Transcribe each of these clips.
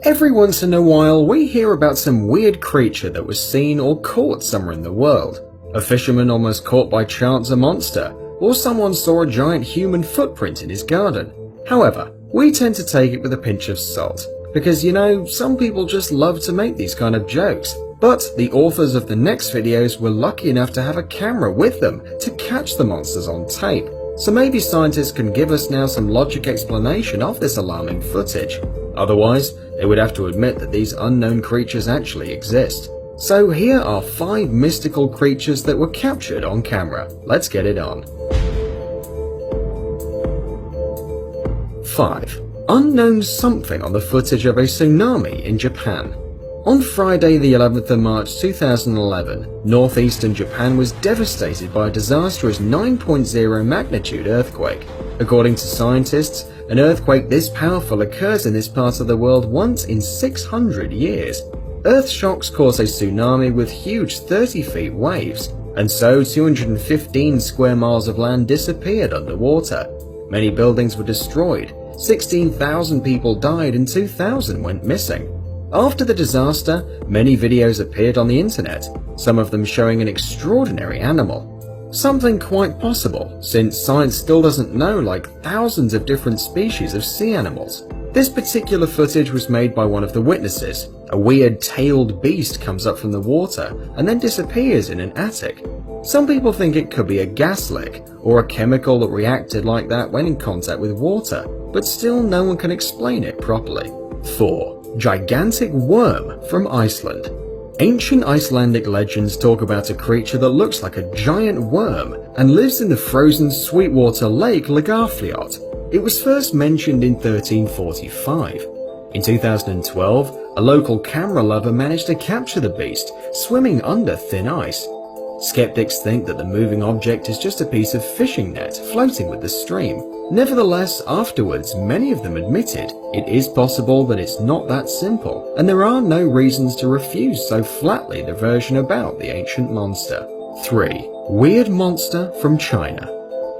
Every once in a while, we hear about some weird creature that was seen or caught somewhere in the world. A fisherman almost caught by chance a monster, or someone saw a giant human footprint in his garden. However, we tend to take it with a pinch of salt, because some people just love to make these kind of jokes. But the authors of the next videos were lucky enough to have a camera with them to catch the monsters on tape. So maybe scientists can give us now some logic explanation of this alarming footage. Otherwise, they would have to admit that these unknown creatures actually exist. So here are 5 mystical creatures that were captured on camera. Let's get it on. 5. Unknown something on the footage of a tsunami in Japan. On Friday the 11th of March 2011, northeastern Japan was devastated by a disastrous 9.0 magnitude earthquake. According to scientists, an earthquake this powerful occurs in this part of the world once in 600 years. Earth shocks cause a tsunami with huge 30 feet waves, and so 215 square miles of land disappeared underwater. Many buildings were destroyed, 16,000 people died and 2,000 went missing. After the disaster, many videos appeared on the internet, some of them showing an extraordinary animal. Something quite possible, since science still doesn't know like thousands of different species of sea animals. This particular footage was made by one of the witnesses. A weird tailed beast comes up from the water and then disappears in an attic. Some people think it could be a gas leak, or a chemical that reacted like that when in contact with water, but still no one can explain it properly. 4. Gigantic worm from Iceland. Ancient Icelandic legends talk about a creature that looks like a giant worm and lives in the frozen sweetwater lake Lagarfljót. It was first mentioned in 1345. In 2012, a local camera lover managed to capture the beast swimming under thin ice. Skeptics think that the moving object is just a piece of fishing net floating with the stream. Nevertheless, afterwards, many of them admitted it is possible that it's not that simple, and there are no reasons to refuse so flatly the version about the ancient monster. 3. Weird monster from China.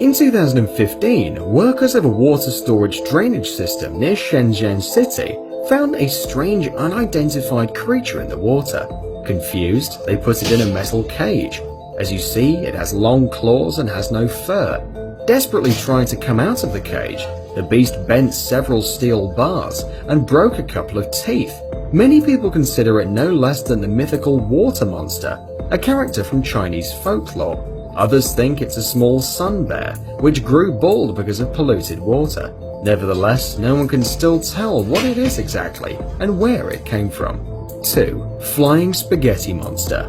In 2015, workers of a water storage drainage system near Shenzhen City found a strange unidentified creature in the water. Confused, they put it in a metal cage. As you see, it has long claws and has no fur. Desperately trying to come out of the cage, the beast bent several steel bars and broke a couple of teeth. Many people consider it no less than the mythical water monster, a character from Chinese folklore. Others think it's a small sun bear, which grew bald because of polluted water. Nevertheless, no one can still tell what it is exactly and where it came from. 2. Flying spaghetti monster.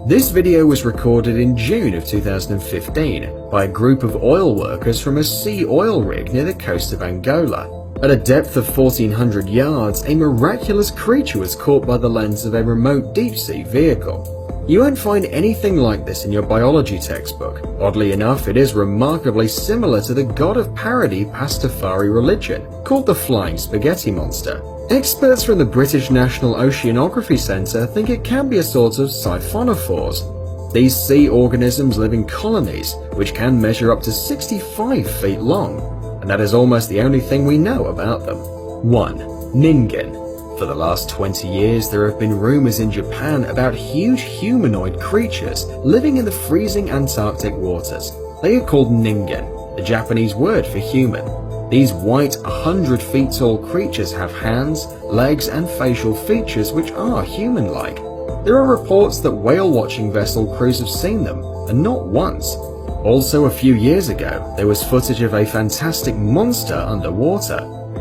This video was recorded in June of 2015 by a group of oil workers from a sea oil rig near the coast of Angola. At a depth of 1,400 yards, a miraculous creature was caught by the lens of a remote deep-sea vehicle. You won't find anything like this in your biology textbook. Oddly enough, it is remarkably similar to the god of parody Pastafari religion, called the Flying Spaghetti Monster. Experts from the British National Oceanography Centre think it can be a sort of siphonophores. These sea organisms live in colonies, which can measure up to 65 feet long, and that is almost the only thing we know about them. 1. Ningen. For the last 20 years, there have been rumors in Japan about huge humanoid creatures living in the freezing Antarctic waters. They are called ningen, the Japanese word for human. These white, 100 feet tall creatures have hands, legs, and facial features which are human-like. There are reports that whale-watching vessel crews have seen them, and not once. Also, a few years ago, there was footage of a fantastic monster underwater.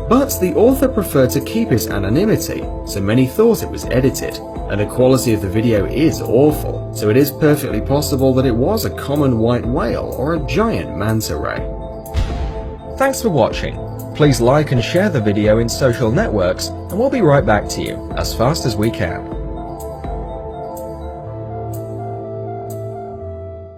But the author preferred to keep his anonymity, so many thought it was edited, and the quality of the video is awful, so it is perfectly possible that it was a common white whale or a giant manta ray. Thanks for watching. Please like and share the video in social networks, and we'll be right back to you as fast as we can.